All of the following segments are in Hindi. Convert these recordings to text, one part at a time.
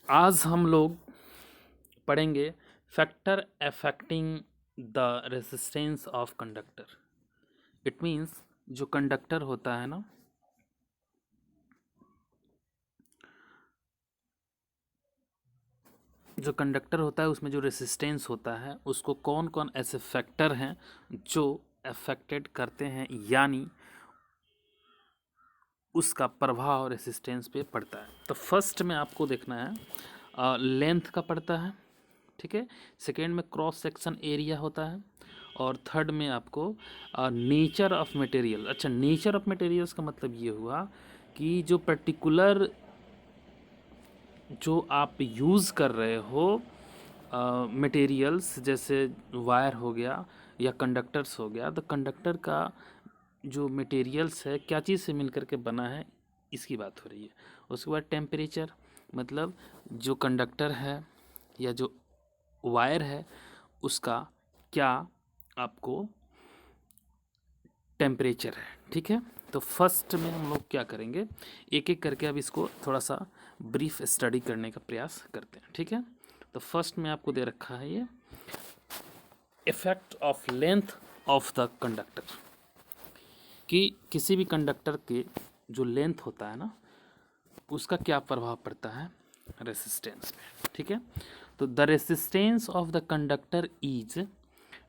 आज हम लोग पढ़ेंगे factor affecting the resistance of conductor. It means जो कंडक्टर होता है ना, जो कंडक्टर होता है उसमें जो रेसिस्टेंस होता है उसको कौन कौन ऐसे फैक्टर हैं जो अफेक्टेड करते हैं, यानी उसका प्रभाव रेसिस्टेंस पे पड़ता है। तो फर्स्ट में आपको देखना है लेंथ का पड़ता है, ठीक है। सेकेंड में क्रॉस सेक्शन एरिया होता है, और थर्ड में आपको नेचर ऑफ मटेरियल। अच्छा, नेचर ऑफ मटेरियल्स का मतलब ये हुआ कि जो पर्टिकुलर जो आप यूज़ कर रहे हो मटेरियल्स, जैसे वायर हो गया या कंडक्टर्स हो गया, तो कंडक्टर का जो मटेरियल्स है क्या चीज़ से मिलकर के बना है, इसकी बात हो रही है। उसके बाद टेम्परेचर, मतलब जो कंडक्टर है या जो वायर है उसका क्या आपको टेम्परेचर है, ठीक है। तो फर्स्ट में हम लोग क्या करेंगे, एक एक करके अब इसको थोड़ा सा ब्रीफ स्टडी करने का प्रयास करते हैं, ठीक है। तो फर्स्ट में आपको दे रखा है ये effect of length of the conductor, कि किसी भी कंडक्टर के जो लेंथ होता है ना उसका क्या प्रभाव पड़ता है रेसिस्टेंस में, ठीक है। तो the resistance of the conductor is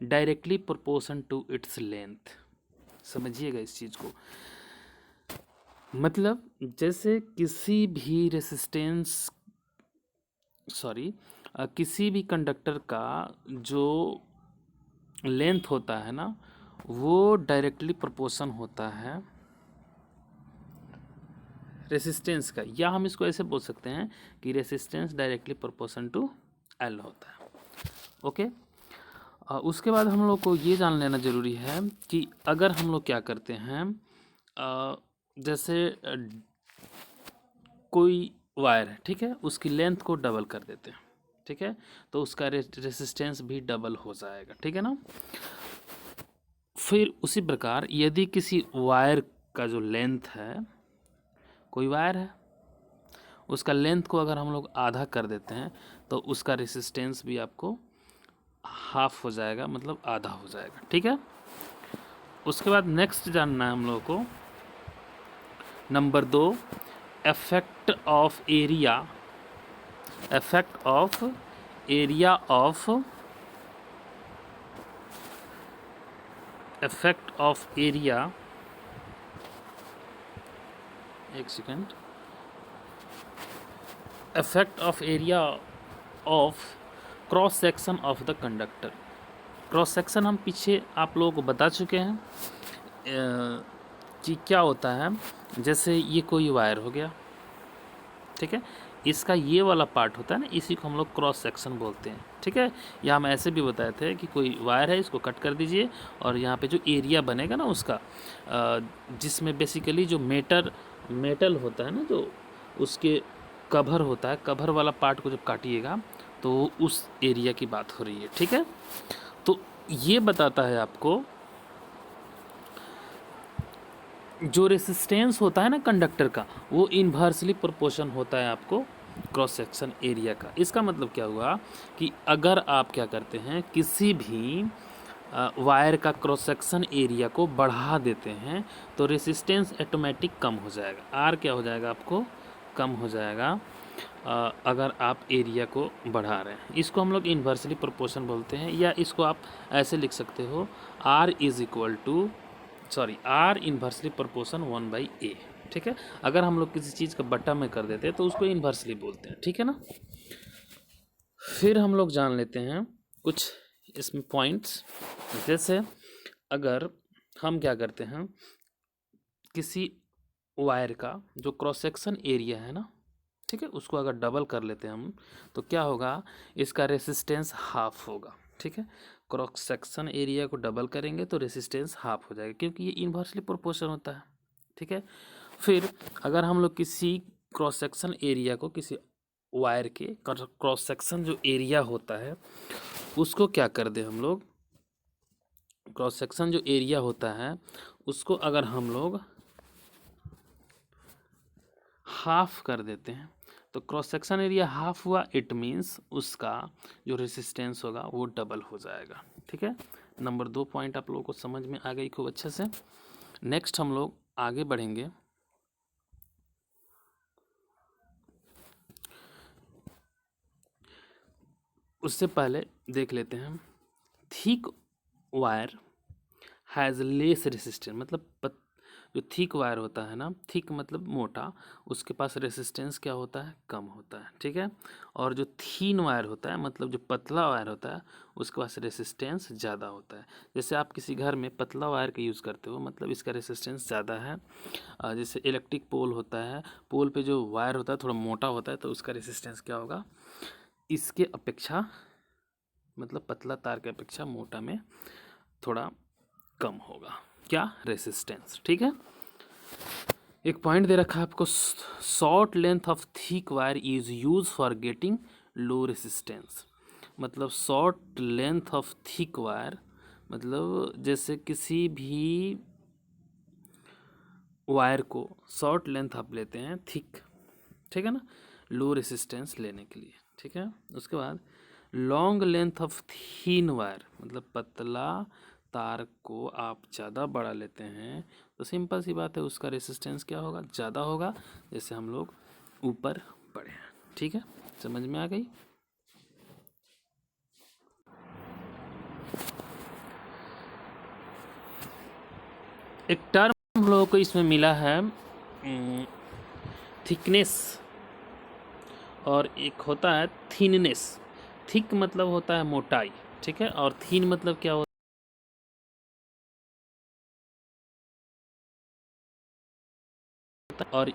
directly proportion to its length. समझिएगा इस चीज़ को, मतलब जैसे किसी भी किसी भी कंडक्टर का जो लेंथ होता है ना वो डायरेक्टली प्रोपोर्शन होता है रेसिस्टेंस का, या हम इसको ऐसे बोल सकते हैं कि resistance directly proportion to L होता है, ओके। उसके बाद हम लोग को ये जान लेना ज़रूरी है कि अगर हम लोग क्या करते हैं, जैसे कोई वायर है, ठीक है, उसकी लेंथ को डबल कर देते हैं, ठीक है, तो उसका रेसिस्टेंस भी डबल हो जाएगा, ठीक है ना। फिर उसी प्रकार यदि किसी वायर का जो लेंथ है, कोई वायर है उसका लेंथ को अगर हम लोग आधा कर देते हैं तो उसका रेसिस्टेंस भी आपको हाफ हो जाएगा, मतलब आधा हो जाएगा, ठीक है। उसके बाद नेक्स्ट जानना है हम लोग को number 2, effect of area, effect of area of effect of area, एक second, effect of area of cross section of the conductor. Cross section हम पीछे आप लोगों को बता चुके हैं कि क्या होता है। जैसे ये कोई वायर हो गया, ठीक है, इसका ये वाला पार्ट होता है ना, इसी को हम लोग क्रॉस सेक्शन बोलते हैं, ठीक है। या हम ऐसे भी बताए थे कि कोई वायर है, इसको कट कर दीजिए और यहाँ पे जो एरिया बनेगा ना उसका, जिसमें बेसिकली जो मेटल होता है ना, जो उसके कवर होता है, कवर वाला पार्ट को जब काटिएगा तो उस एरिया की बात हो रही है, ठीक है। तो ये बताता है आपको जो रेसिस्टेंस होता है ना कंडक्टर का वो इन्वर्सली प्रोपोर्शन होता है आपको क्रॉस सेक्शन एरिया का। इसका मतलब क्या हुआ कि अगर आप क्या करते हैं, किसी भी वायर का क्रॉस सेक्शन एरिया को बढ़ा देते हैं तो रेसिस्टेंस ऑटोमेटिक कम हो जाएगा, आर क्या हो जाएगा आपको कम हो जाएगा अगर आप एरिया को बढ़ा रहे हैं। इसको हम लोग इन्वर्सली प्रोपोर्शन बोलते हैं, या इसको आप ऐसे लिख सकते हो आर इन्वर्सली प्रोपोर्शन 1/a, ठीक है। अगर हम लोग किसी चीज़ का बट्टा में कर देते हैं तो उसको इन्वर्सली बोलते हैं, ठीक है ना। फिर हम लोग जान लेते हैं कुछ इसमें पॉइंट्स, जैसे अगर हम क्या करते हैं, किसी वायर का जो क्रॉस सेक्शन एरिया है ना, ठीक है, उसको अगर डबल कर लेते हैं हम तो क्या होगा, इसका रेसिस्टेंस हाफ होगा, ठीक है। क्रॉस सेक्शन एरिया को डबल करेंगे तो रेसिस्टेंस हाफ हो जाएगा, क्योंकि ये इन्वर्सली प्रोपोर्शन होता है, ठीक है। फिर अगर हम लोग किसी क्रॉस सेक्शन एरिया को, किसी वायर के क्रॉस सेक्शन जो एरिया होता है उसको क्या कर दें हम लोग, क्रॉस सेक्शन जो एरिया होता है उसको अगर हम लोग हाफ कर देते हैं तो क्रॉस सेक्शन एरिया हाफ हुआ, इट मीन्स उसका जो रेसिस्टेंस होगा वो डबल हो जाएगा। ठीक है, नंबर 2 पॉइंट आप लोगों को समझ में आ गई खूब अच्छे से। नेक्स्ट हम लोग आगे बढ़ेंगे। उससे पहले देख लेते हैं, thick wire has less resistance, मतलब जो थिक वायर होता है ना, थिक मतलब मोटा, उसके पास रेसिस्टेंस क्या होता है, कम होता है। ठीक है, और जो थीन वायर होता है, मतलब जो पतला वायर होता है, उसके पास रेसिस्टेंस ज़्यादा होता है। जैसे आप किसी घर में पतला वायर का यूज़ करते हो, मतलब इसका रेसिस्टेंस ज़्यादा है। जैसे इलेक्ट्रिक पोल होता है, पोल पे जो वायर होता है थोड़ा मोटा होता है, तो उसका रेसिस्टेंस क्या होगा, इसके अपेक्षा, मतलब पतला तार के अपेक्षा मोटा में थोड़ा कम होगा क्या, रेसिस्टेंस। ठीक है, एक पॉइंट दे रखा है आपको, short length of thick wire is use for getting low resistance. मतलब short length of thick wire, मतलब जैसे किसी भी वायर को शॉर्ट लेंथ आप लेते हैं थिक, ठीक है ना, लो रेसिस्टेंस लेने के लिए। ठीक है, उसके बाद long length of thin wire, मतलब पतला तार को आप ज़्यादा बड़ा लेते हैं तो सिंपल सी बात है, उसका रेसिस्टेंस क्या होगा, ज़्यादा होगा, जैसे हम लोग ऊपर बढ़े हैं। ठीक है, समझ में आ गई। एक टर्म हम लोगों को इसमें मिला है, थिकनेस, और एक होता है थिननेस। थिक मतलब होता है मोटाई, ठीक है, और थीन मतलब क्या होता है, और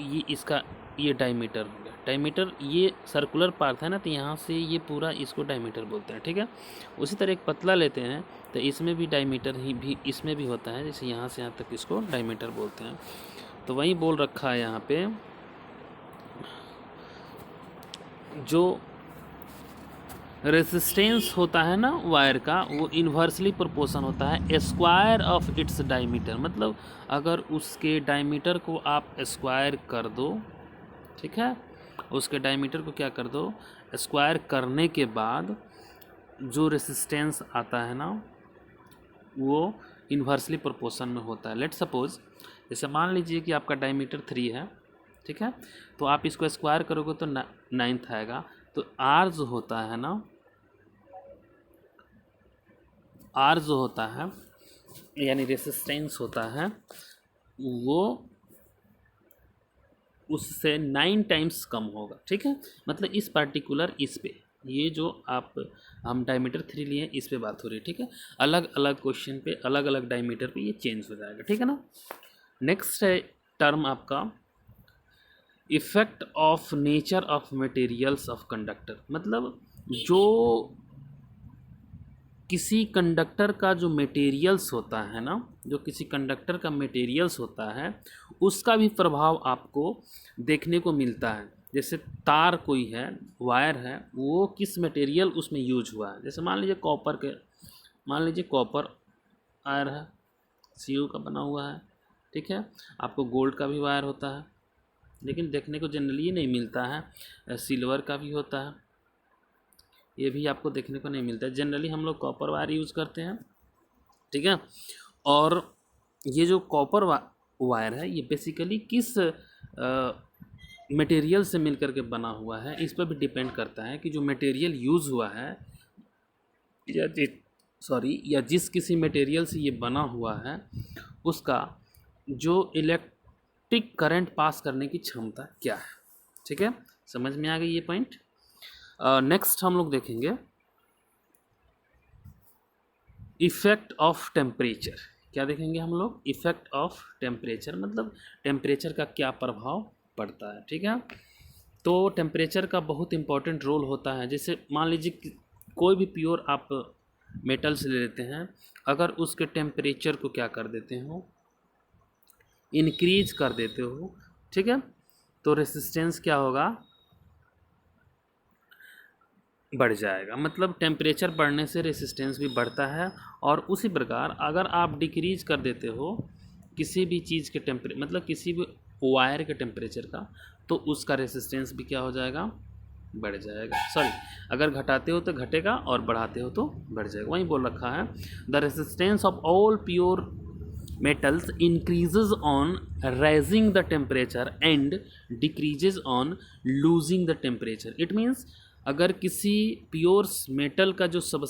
ये इसका ये डायमीटर हो गया। डायमीटर ये सर्कुलर पार्ट है ना, तो यहाँ से ये पूरा इसको डायमीटर बोलते हैं। ठीक है, उसी तरह एक पतला लेते हैं तो इसमें भी डायमीटर ही भी इसमें भी होता है, जैसे यहाँ से यहाँ तक इसको डायमीटर बोलते हैं। तो वही बोल रखा है यहाँ पे, जो रेसिस्टेंस होता है ना वायर का, वो इन्वर्सली प्रोपोर्शन होता है स्क्वायर ऑफ इट्स डायमीटर। मतलब अगर उसके डायमीटर को आप स्क्वायर कर दो, ठीक है, उसके डायमीटर को क्या कर दो, स्क्वायर करने के बाद जो रेसिस्टेंस आता है ना, वो इन्वर्सली प्रोपोर्शन में होता है। लेट सपोज, जैसे मान लीजिए कि आपका डायमीटर 3 है, ठीक है, तो आप इसको स्क्वायर करोगे तो 9 आएगा। तो आर जो होता है ना, आर जो होता है यानी रेसिस्टेंस होता है, वो उससे 9 टाइम्स कम होगा। ठीक है, मतलब इस पर्टिकुलर इस पे, ये जो आप हम डायमीटर 3 लिए इस पे बात हो रही है। ठीक है, अलग अलग क्वेश्चन पे अलग अलग डायमीटर पे ये चेंज हो जाएगा। ठीक है ना। नेक्स्ट है टर्म आपका effect of nature of materials of conductor. मतलब जो किसी कंडक्टर का जो मटेरियल्स होता है ना, जो किसी कंडक्टर का मटेरियल्स होता है, उसका भी प्रभाव आपको देखने को मिलता है। जैसे तार कोई है, वायर है, वो किस मटेरियल उसमें यूज हुआ है। जैसे मान लीजिए कॉपर वायर है, सीयू का बना हुआ है। ठीक है, आपको गोल्ड का भी वायर होता है, लेकिन देखने को जनरली नहीं मिलता है। सिल्वर का भी होता है, ये भी आपको देखने को नहीं मिलता है। जनरली हम लोग कॉपर वायर यूज़ करते हैं। ठीक है, और ये जो कॉपर वायर है, ये बेसिकली किस मटेरियल से मिलकर के बना हुआ है, इस पर भी डिपेंड करता है कि जो मटेरियल यूज़ हुआ है या जिस किसी मटेरियल से ये बना हुआ है, उसका जो इलेक्ट्रिक करंट पास करने की क्षमता क्या है। ठीक है, समझ में आ गई ये पॉइंट। नेक्स्ट हम लोग देखेंगे इफेक्ट ऑफ टेम्परेचर। क्या देखेंगे हम लोग, इफेक्ट ऑफ टेम्परेचर, मतलब टेम्परेचर का क्या प्रभाव पड़ता है। ठीक है, तो टेम्परेचर का बहुत इंपॉर्टेंट रोल होता है। जैसे मान लीजिए कोई भी प्योर आप मेटल्स ले लेते हैं, अगर उसके टेम्परेचर को क्या कर देते हो, इंक्रीज कर देते हो, ठीक है, तो रेसिस्टेंस क्या होगा, बढ़ जाएगा। मतलब टेम्परेचर बढ़ने से रेसिस्टेंस भी बढ़ता है। और उसी प्रकार अगर आप डिक्रीज कर देते हो किसी भी चीज़ के मतलब किसी भी वायर के टेम्परेचर का, तो उसका रेसिस्टेंस भी क्या हो जाएगा, बढ़ जाएगा। सॉरी, अगर घटाते हो तो घटेगा और बढ़ाते हो तो बढ़ जाएगा। वहीं बोल रखा है the resistance of all pure metals increases on raising the temperature and decreases on losing the temperature. It means अगर किसी प्योर मेटल का जो सब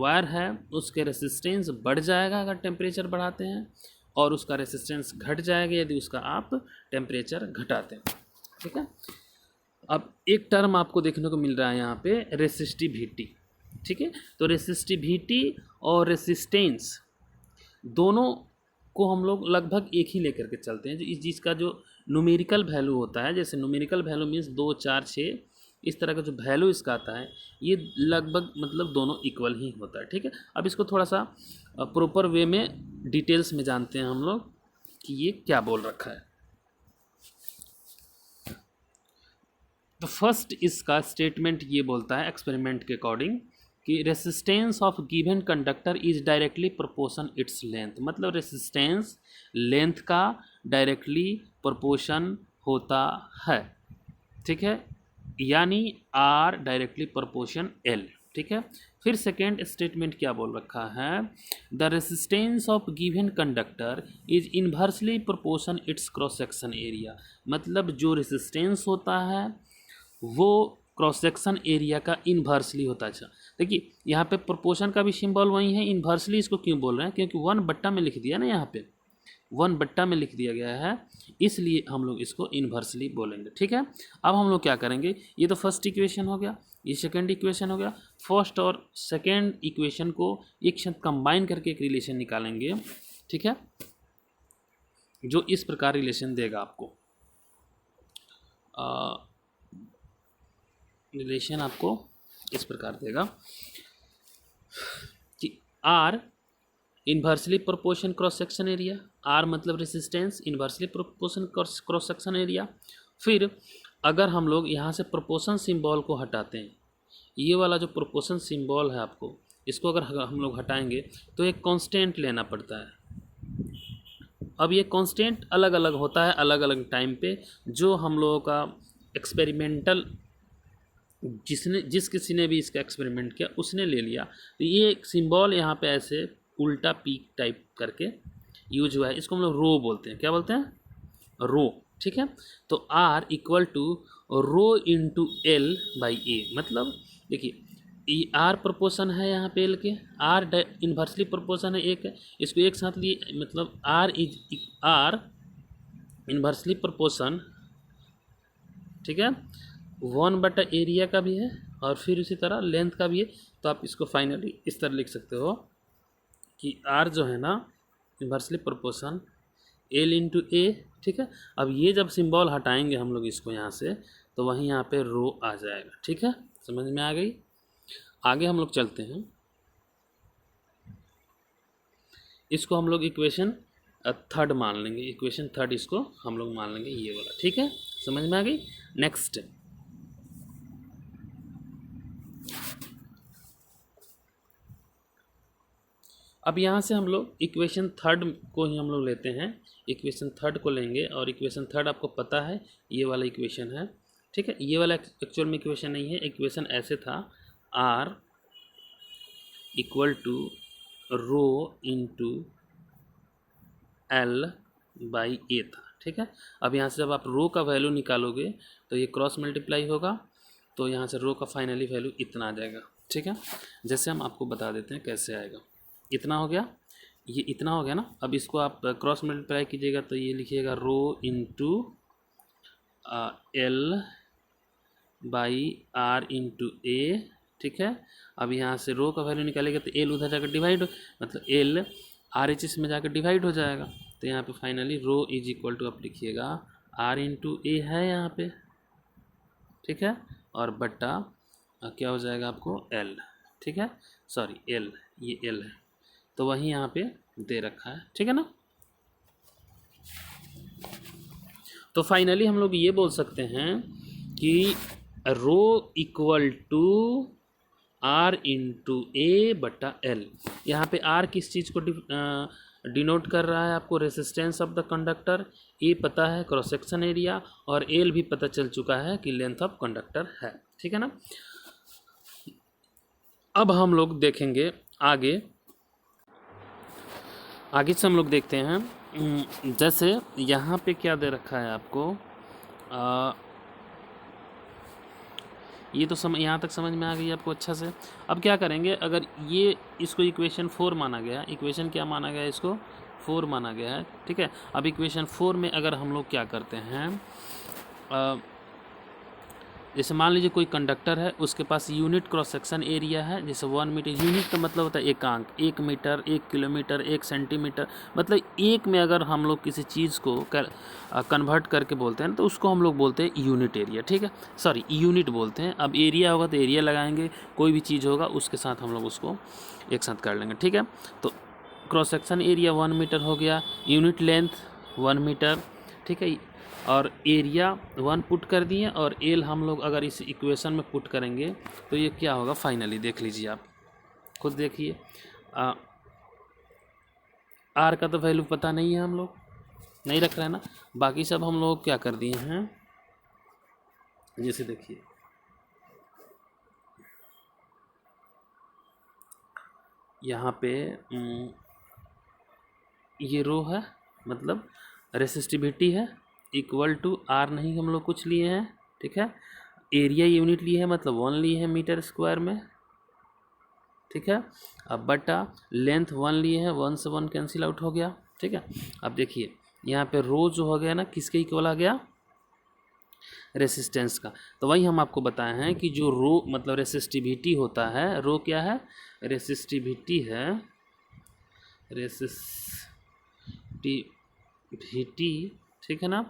वायर है उसके रेसिस्टेंस बढ़ जाएगा अगर टेम्परेचर बढ़ाते हैं, और उसका रेसिस्टेंस घट जाएगा यदि उसका आप टेम्परेचर घटाते हैं। ठीक है, अब एक टर्म आपको देखने को मिल रहा है यहाँ पे, रेसिस्टिविटी। ठीक है, तो रेसिस्टिविटी और रेसिस्टेंस दोनों को हम लोग लगभग एक ही लेकर के चलते हैं। जो इस चीज़ का जो न्यूमेरिकल वैल्यू होता है, जैसे न्यूमेरिकल वैल्यू मीन्स 2, 4, 6, इस तरह का जो वैल्यू इसका आता है ये लगभग मतलब दोनों इक्वल ही होता है। ठीक है, अब इसको थोड़ा सा प्रॉपर वे में डिटेल्स में जानते हैं हम लोग कि ये क्या बोल रखा है। तो फर्स्ट इसका स्टेटमेंट ये बोलता है एक्सपेरिमेंट के अकॉर्डिंग कि resistance of given conductor is directly proportion its length. मतलब रेसिस्टेंस लेंथ का डायरेक्टली प्रोपोर्शन होता है। ठीक है, यानी आर डायरेक्टली प्रोपोर्शन एल। ठीक है, फिर सेकेंड स्टेटमेंट क्या बोल रखा है, the resistance of given conductor is inversely proportion it's cross section area. मतलब जो रेसिस्टेंस होता है वो क्रॉस सेक्शन एरिया का इन्वर्सली होता है। अच्छा देखिए, यहाँ पे प्रोपोर्शन का भी सिंबल वही है, इन्वर्सली इसको क्यों बोल रहे हैं, क्योंकि 1/, में लिख दिया ना, यहाँ पे 1/, में लिख दिया गया है, इसलिए हम लोग इसको इन्वर्सली बोलेंगे। ठीक है, अब हम लोग क्या करेंगे, ये तो फर्स्ट इक्वेशन हो गया, ये सेकेंड इक्वेशन हो गया। फर्स्ट और सेकेंड इक्वेशन को एक साथ कंबाइन करके एक रिलेशन निकालेंगे। ठीक है, जो इस प्रकार रिलेशन देगा आपको, रिलेशन आपको इस प्रकार देगा कि R inversely proportion cross section area, R मतलब resistance, inversely proportion cross section area. फिर अगर हम लोग यहाँ से प्रोपोर्शन सिंबल को हटाते हैं, ये वाला जो प्रोपोर्शन सिंबल है आपको, इसको अगर हम लोग हटाएंगे तो एक कांस्टेंट लेना पड़ता है। अब ये कांस्टेंट अलग अलग होता है अलग अलग टाइम पे, जो हम लोगों का एक्सपेरिमेंटल जिस किसी ने भी इसका एक्सपेरिमेंट किया उसने ले लिया। तो ये एक सिंबल यहाँ पे ऐसे उल्टा पीक टाइप करके यूज हुआ है, इसको हम लोग रो बोलते हैं। क्या बोलते हैं, रो। ठीक है, तो R equal to rho into L by A. मतलब देखिए, ये आर प्रोपोर्शन है यहाँ पे एल के, आर इन्वर्सली प्रोपोर्शन है एक है, इसको एक साथ लिए, मतलब आर इन्वर्सली प्रोपोर्शन। ठीक है, 1/, एरिया का भी है और फिर उसी तरह लेंथ का भी है। तो आप इसको फाइनली इस तरह लिख सकते हो कि आर जो है ना inversely proportion L into A. ठीक है, अब ये जब सिंबल हटाएंगे हम लोग इसको यहाँ से, तो वहीं यहाँ पे रो आ जाएगा। ठीक है, समझ में आ गई। आगे हम लोग चलते हैं, इसको हम लोग इक्वेशन थर्ड मान लेंगे, इक्वेशन थर्ड इसको हम लोग मान लेंगे, ये वाला। ठीक है, समझ में आ गई। नेक्स्ट, अब यहाँ से हम लोग इक्वेशन थर्ड को ही हम लोग लेते हैं, इक्वेशन थर्ड को लेंगे। और इक्वेशन थर्ड आपको पता है ये वाला इक्वेशन है। ठीक है, ये वाला एक्चुअल में इक्वेशन नहीं है, इक्वेशन ऐसे था, R equal to rho into L by A था। ठीक है, अब यहाँ से जब आप रो का वैल्यू निकालोगे तो ये क्रॉस मल्टीप्लाई होगा, तो यहाँ से रो का फाइनली वैल्यू इतना आ जाएगा। ठीक है, जैसे हम आपको बता देते हैं कैसे आएगा। इतना हो गया, ये इतना हो गया ना। अब इसको आप क्रॉस मल्टीप्लाई कीजिएगा तो ये लिखिएगा rho into L by R into A. ठीक है, अब यहाँ से रो का वैल्यू निकालेगा तो एल उधर जाकर डिवाइड, मतलब एल आर एच एस में जाकर डिवाइड हो जाएगा। तो यहाँ पे finally rho is equal to आप लिखिएगा आर इंटू ए है यहाँ पे। ठीक है, और बट्टा क्या हो जाएगा आपको एल। ठीक है, सॉरी एल, ये एल है तो वही यहाँ पे दे रखा है। ठीक है ना, तो फाइनली हम लोग ये बोल सकते हैं कि rho equal to are into ए बटा एल। यहाँ पे आर किस चीज़ को डिनोट कर रहा है आपको रेसिस्टेंस ऑफ द कंडक्टर, ए पता है क्रॉस सेक्शन एरिया, और एल भी पता चल चुका है कि लेंथ ऑफ कंडक्टर है। ठीक है ना। अब हम लोग देखेंगे आगे से हम लोग देखते हैं जैसे यहाँ पे क्या दे रखा है आपको, ये तो यहाँ तक समझ में आ गई आपको अच्छे से। अब क्या करेंगे, अगर ये इसको इक्वेशन 4 माना गया, इक्वेशन क्या माना गया, इसको 4 माना गया है। ठीक है। अब इक्वेशन 4 में अगर हम लोग क्या करते हैं, जैसे मान लीजिए कोई कंडक्टर है, उसके पास यूनिट क्रॉस सेक्शन एरिया है, जैसे 1 मीटर, यूनिट का मतलब होता है एकांक, 1 मीटर, 1 किलोमीटर, 1 सेंटीमीटर, मतलब एक में अगर हम लोग किसी चीज़ को कन्वर्ट करके बोलते हैं तो उसको हम लोग बोलते हैं यूनिट एरिया। ठीक है, सॉरी यूनिट बोलते हैं। अब एरिया होगा तो एरिया लगाएंगे, कोई भी चीज़ होगा उसके साथ हम लोग उसको एक साथ कर लेंगे। ठीक है, तो क्रॉस सेक्शन एरिया 1 मीटर हो गया, यूनिट लेंथ 1 मीटर। ठीक है, और एरिया 1 पुट कर दिए, और एल हम लोग अगर इस इक्वेशन में पुट करेंगे तो ये क्या होगा फाइनली, देख लीजिए आप खुद देखिए। आर का तो वैल्यू पता नहीं है, हम लोग नहीं रख रहे हैं ना, बाकी सब हम लोग क्या कर दिए हैं, जैसे देखिए यहाँ पे ये रो है, मतलब रेसिस्टिविटी है, इक्वल टू आर नहीं हम लोग कुछ लिए हैं। ठीक है, एरिया यूनिट लिए है, मतलब 1 लिए हैं मीटर स्क्वायर में। ठीक है, अब बटा लेंथ 1 लिए हैं, 1 से 1 कैंसिल आउट हो गया। ठीक है, अब देखिए यहाँ पे रो जो हो गया ना, किसके इक्वल आ गया, रेसिस्टेंस का। तो वही हम आपको बताए हैं कि जो रो मतलब रेसिस्टिविटी होता है, रो क्या है, रेसिस्टिविटी है, रेसिस्टिविटी। ठीक है ना,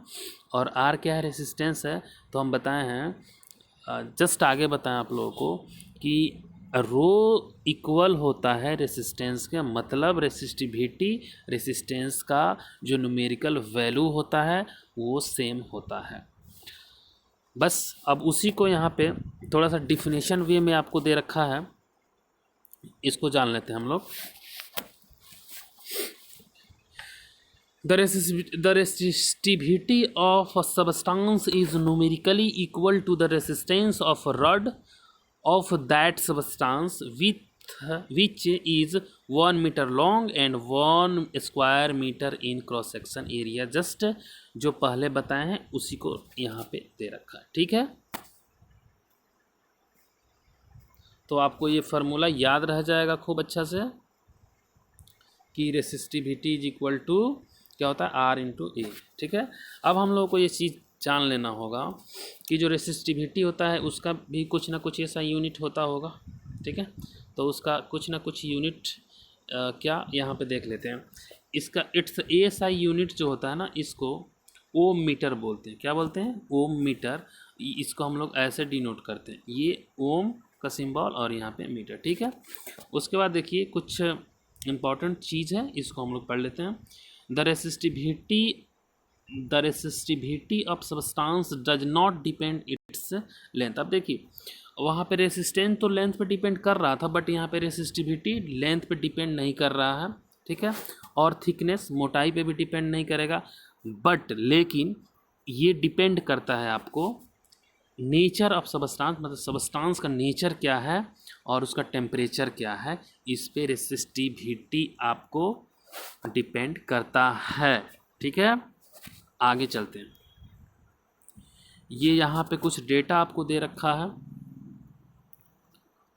और आर क्या है, रेसिस्टेंस है। तो हम बताए हैं जस्ट आगे बताएं आप लोगों को कि रो इक्वल होता है रेसिस्टेंस के, मतलब रेसिस्टिविटी रेसिस्टेंस का जो न्यूमेरिकल वैल्यू होता है वो सेम होता है। बस अब उसी को यहाँ पे थोड़ा सा डिफिनेशन वे में आपको दे रखा है, इसको जान लेते हैं हम लोग। The resistivity of a substance is numerically equal to the resistance of a rod of that substance which is 1 meter long and 1 square meter in cross section area। Just जो पहले बताए हैं उसी को यहाँ पे दे रखा है। ठीक है, तो आपको ये फार्मूला याद रह जाएगा खूब अच्छा से कि रेसिस्टिविटी इज इक्वल टू क्या होता है, आर इंटू ए। ठीक है, अब हम लोगों को ये चीज़ जान लेना होगा कि जो रेसिस्टिविटी होता है उसका भी कुछ ना कुछ ऐसा यूनिट होता होगा। ठीक है, तो उसका कुछ ना कुछ यूनिट क्या यहाँ पे देख लेते हैं। इसका इट्स एएसआई यूनिट जो होता है ना, इसको ओम मीटर बोलते हैं। क्या बोलते हैं, ओम मीटर। इसको हम लोग ऐसे डिनोट करते हैं, ये ओम का सिंबल और यहाँ पे मीटर। ठीक है, उसके बाद देखिए कुछ इम्पॉर्टेंट चीज़ है, इसको हम लोग पढ़ लेते हैं। The resistivity of substance does not depend its length. अब देखिए वहाँ पे रेसिस्टेंस तो लेंथ पे डिपेंड कर रहा था, बट यहाँ पे रेसिस्टिविटी लेंथ पे डिपेंड नहीं कर रहा है। ठीक है, और थिकनेस मोटाई पे भी डिपेंड नहीं करेगा, बट लेकिन ये डिपेंड करता है आपको नेचर ऑफ सब्सटेंस, मतलब सब्सटेंस का नेचर क्या है और उसका टेम्परेचर क्या है, इस पे रेसिस्टिविटी आपको डिपेंड करता है। ठीक है, आगे चलते हैं। ये यहाँ पे कुछ डेटा आपको दे रखा है।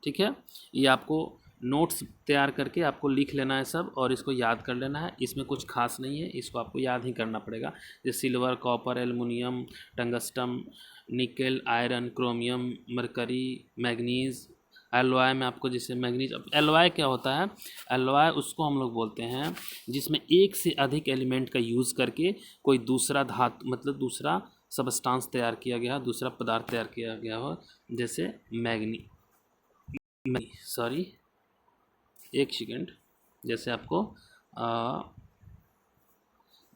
ठीक है, ये आपको नोट्स तैयार करके आपको लिख लेना है सब, और इसको याद कर लेना है। इसमें कुछ खास नहीं है, इसको आपको याद ही करना पड़ेगा। जैसे सिल्वर, कॉपर, एल्युमिनियम, टंगस्टन, निकल, iron, chromium, mercury, manganese, alloy में आपको जैसे मैग्नीज। एलॉय क्या होता है, एलॉय उसको हम लोग बोलते हैं जिसमें एक से अधिक एलिमेंट का यूज़ करके कोई दूसरा धातु मतलब दूसरा सबस्टांस तैयार किया गया, दूसरा पदार्थ तैयार किया गया हो। जैसे एक सेकेंड, जैसे आपको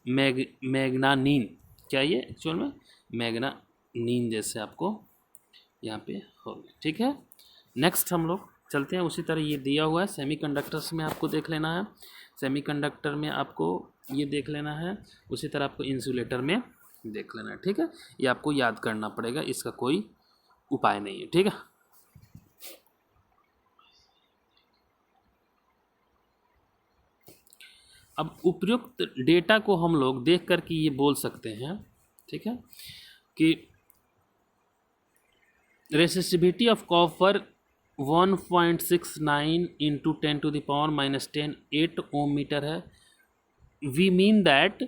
मैग्नानीन, क्या ये एक्चुअल में मैग्नानीन जैसे आपको यहाँ पे हो। ठीक है, नेक्स्ट हम लोग चलते हैं। उसी तरह ये दिया हुआ है सेमीकंडक्टर्स में, आपको देख लेना है। सेमीकंडक्टर में आपको ये देख लेना है, उसी तरह आपको इंसुलेटर में देख लेना है, ठीक है। ये आपको याद करना पड़ेगा, इसका कोई उपाय नहीं है, ठीक है। अब उपयुक्त डेटा को हम लोग देख कर के ये बोल सकते हैं, ठीक है, कि resistivity of copper 1.69 into 10⁻⁻10 8 ohm metre है। We mean that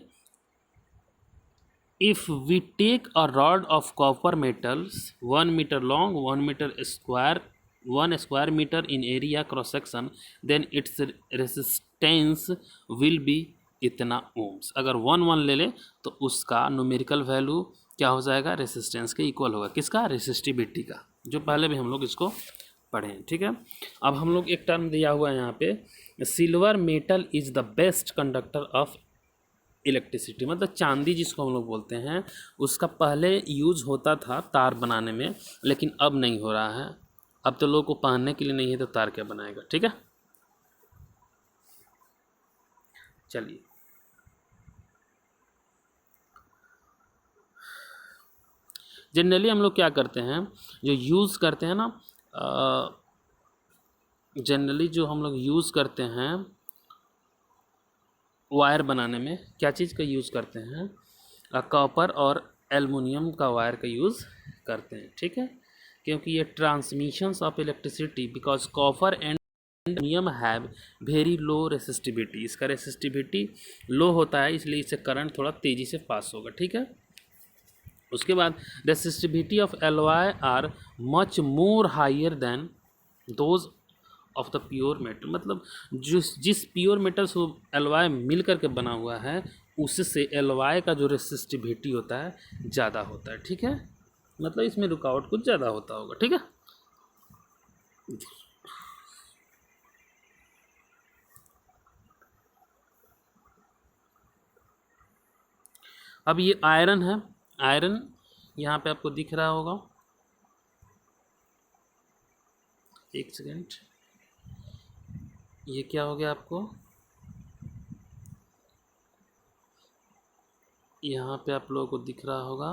if we take a rod of copper metals 1 meter long 1 square meter in area cross section, then its resistance will be इतना ओम्स। अगर 1 ले ले तो उसका न्यूमेरिकल वैल्यू क्या हो जाएगा, रेसिस्टेंस के इक्वल होगा। किसका, रेसिस्टिविटी का, जो पहले भी हम लोग इसको पढ़े हैं, ठीक है। अब हम लोग एक टर्म दिया हुआ है यहाँ पे, silver metal is the best conductor of electricity, मतलब चांदी जिसको हम लोग बोलते हैं, उसका पहले यूज होता था तार बनाने में, लेकिन अब नहीं हो रहा है। अब तो लोगों को पहनने के लिए नहीं है तो तार क्या बनाएगा, ठीक है। चलिए, जनरली हम लोग क्या करते हैं, जो यूज़ करते हैं ना, जनरली जो हम लोग यूज़ करते हैं वायर बनाने में, क्या चीज़ का यूज़ करते हैं, कॉपर और एल्युमिनियम का वायर का यूज़ करते हैं, ठीक है। क्योंकि ये transmissions of electricity, because copper and aluminium have very low resistivity, इसका रेसिस्टिविटी लो होता है, इसलिए इससे करंट थोड़ा तेज़ी से पास होगा, ठीक है। उसके बाद resistivity of alloy are much more higher than those of the pure metal, मतलब जिस प्योर मेटल से एलॉय मिल करके बना हुआ है, उससे एलॉय का जो रेसिस्टिविटी होता है ज़्यादा होता है, ठीक है। मतलब इसमें रुकावट कुछ ज़्यादा होता होगा, ठीक है। अब ये आयरन है, आयरन यहाँ पे आपको दिख रहा होगा, एक सेकेंड, ये क्या हो गया आपको, यहाँ पे आप लोगों को दिख रहा होगा,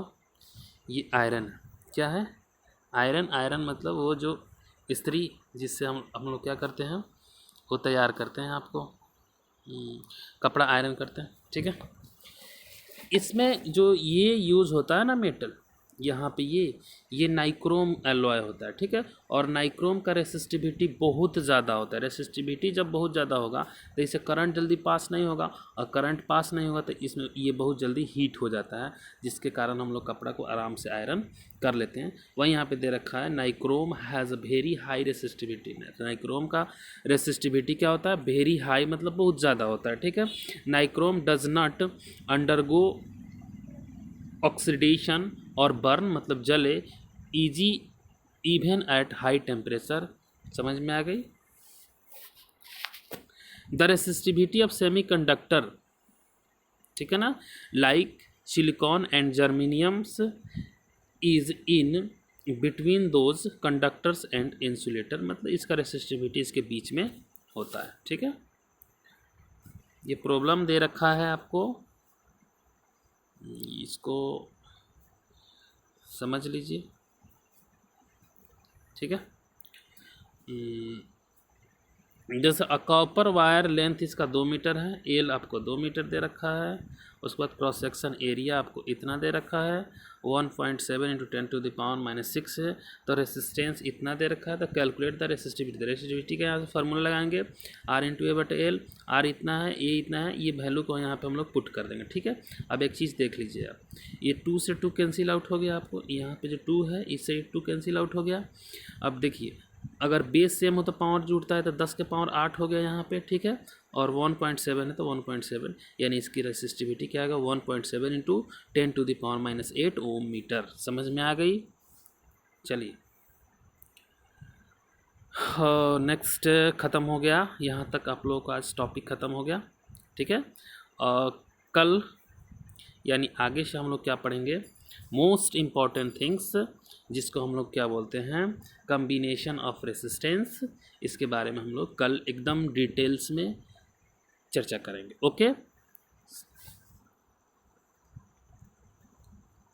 ये आयरन है। क्या है, आयरन, आयरन मतलब वो जो इस्त्री जिससे हम लोग क्या करते हैं, वो तैयार करते हैं, आपको कपड़ा आयरन करते हैं, ठीक है। इसमें जो ये यूज़ होता है ना मेटल, यहाँ पे ये नाइक्रोम एलॉय होता है, ठीक है। और नाइक्रोम का रेसिस्टिविटी बहुत ज़्यादा होता है। रेसिस्टिविटी जब बहुत ज़्यादा होगा तो इससे करंट जल्दी पास नहीं होगा, और करंट पास नहीं होगा तो इसमें ये बहुत जल्दी हीट हो जाता है, जिसके कारण हम लोग कपड़ा को आराम से आयरन कर लेते हैं। वही यहाँ पे दे रखा है, nichrome has a very high resistivity. Nichrome का रेसिस्टिविटी क्या होता है, वेरी हाई मतलब बहुत ज़्यादा होता है, ठीक है। Nichrome does not undergo oxidation और बर्न मतलब जले easy even at high temperature. समझ में आ गई। The resistivity of semiconductor, ठीक है ना, like silicon and germaniums is in between those conductors and insulator, मतलब इसका रेसिस्टिविटी इसके बीच में होता है, ठीक है। ये प्रॉब्लम दे रखा है आपको, इसको समझ लीजिए, ठीक है। जैसे कॉपर वायर लेंथ इसका 2 मीटर है, एल आपको 2 मीटर दे रखा है। उसके बाद क्रॉस सेक्शन एरिया आपको इतना दे रखा है, 1.7 इंटू 10⁻⁻6 है। तो रेसिस्टेंस इतना दे रखा है, तो कैलकुलेट द रेसिस्टिविटी। रेसिस्टिविटी का यहाँ से फार्मूला लगाएंगे, आर इंटू ए बटे एल। आर इतना है, ए इतना है, ये वैल्यू को यहाँ पे हम लोग पुट कर देंगे, ठीक है। अब एक चीज़ देख लीजिए आप, ये 2 से 2 कैंसिल आउट हो गया, आपको यहाँ पे जो 2 है इससे 2 कैंसिल आउट हो गया। अब देखिए, अगर बेस सेम हो तो पावर जुड़ता है, तो 10 के पावर 8 हो गया यहाँ पे, ठीक है। और 1.7 है तो 1.7, यानी इसकी रेसिस्टिविटी क्या आएगा, 1.7 इंटू 10⁻⁻8 ओम मीटर। समझ में आ गई। चलिए, नेक्स्ट ख़त्म हो गया, यहाँ तक आप लोगों का आज टॉपिक ख़त्म हो गया, ठीक है। कल यानी आगे से हम लोग क्या पढ़ेंगे, मोस्ट इम्पॉर्टेंट थिंग्स, जिसको हम लोग क्या बोलते हैं, कम्बिनेशन ऑफ रेसिस्टेंस। इसके बारे में हम लोग कल एकदम डिटेल्स में चर्चा करेंगे। ओके।